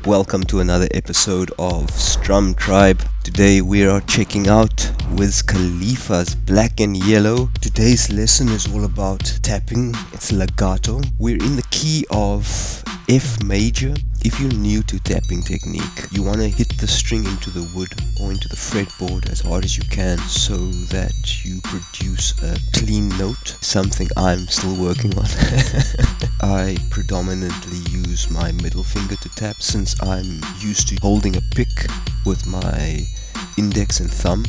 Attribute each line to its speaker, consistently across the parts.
Speaker 1: Welcome to another episode of Strum Tribe. Today we are checking out Wiz Khalifa's Black and Yellow. Today's lesson is all about tapping. It's legato. We're in the key of F major. If you're new to tapping technique, you want to hit the string into the wood or into the fretboard as hard as you can so that you produce a clean note, something I'm still working on. I predominantly use my middle finger to tap since I'm used to holding a pick with my index and thumb.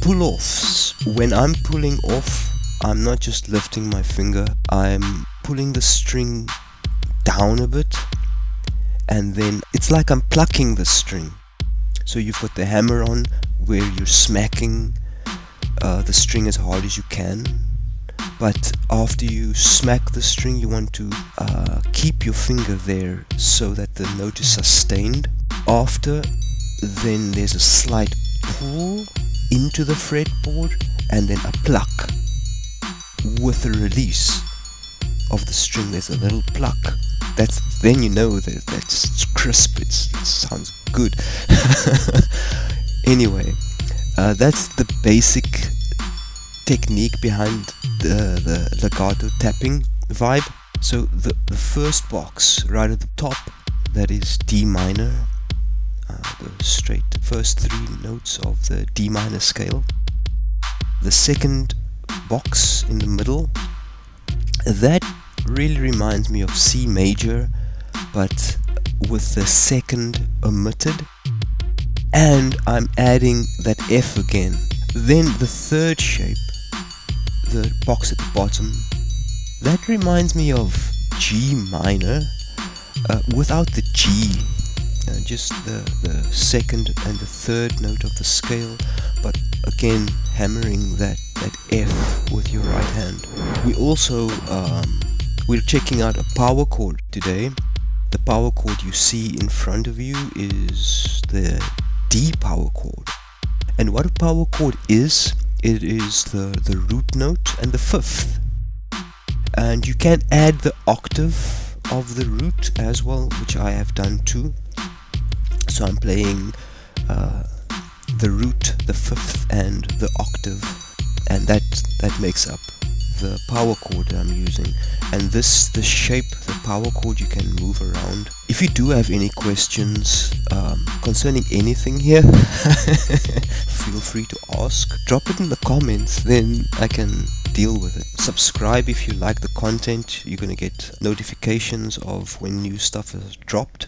Speaker 1: Pull-offs. When I'm pulling off, I'm not just lifting my finger, I'm pulling the string down a bit, and then it's like I'm plucking the string. So you've got the hammer on where you're smacking the string as hard as you can, but after you smack the string you want to keep your finger there so that the note is sustained. After, then there's a slight pull into the fretboard and then a pluck. With the release of the string there's a little pluck. Then you know that's crisp, it sounds good. Anyway, that's the basic technique behind the legato tapping vibe. So the first box right at the top, that is D minor, the straight first three notes of the D minor scale. The second box in the middle, that really reminds me of C major, but with the second omitted, and I'm adding that F again. Then the third shape, the box at the bottom, that reminds me of G minor without the G, just the second and the third note of the scale, but again hammering that F with your right hand. We also we're checking out a power chord today. The power chord you see in front of you is the D power chord. And what a power chord is, it is the root note and the fifth. And you can add the octave of the root as well, which I have done too. So I'm playing the root, the fifth and the octave, and that makes up the power chord that I'm using. And the shape, the power chord, you can move around. If you do have any questions concerning anything here, feel free to ask. Drop it in the comments, then I can deal with it. Subscribe if you like the content. You're gonna get notifications of when new stuff is dropped.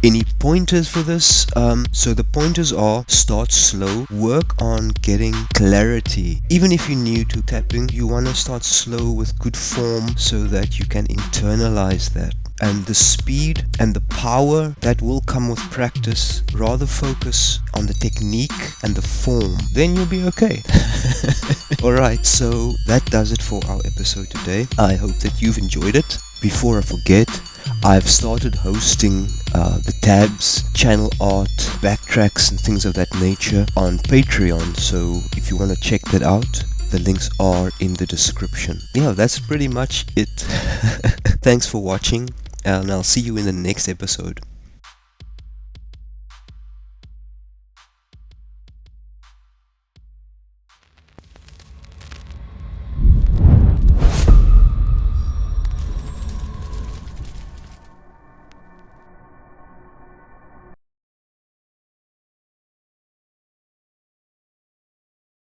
Speaker 1: Any pointers for this? So the pointers are: start slow, work on getting clarity. Even if you're new to tapping, you want to start slow with good form so that you can internalize that. And the speed and the power that will come with practice, rather focus on the technique and the form, then you'll be okay. Alright, so that does it for our episode today. I hope that you've enjoyed it. Before I forget, I've started hosting the tabs, channel art, backtracks and things of that nature on Patreon, so if you want to check that out, the links are in the description. Yeah, that's pretty much it. Thanks for watching, and I'll see you in the next episode.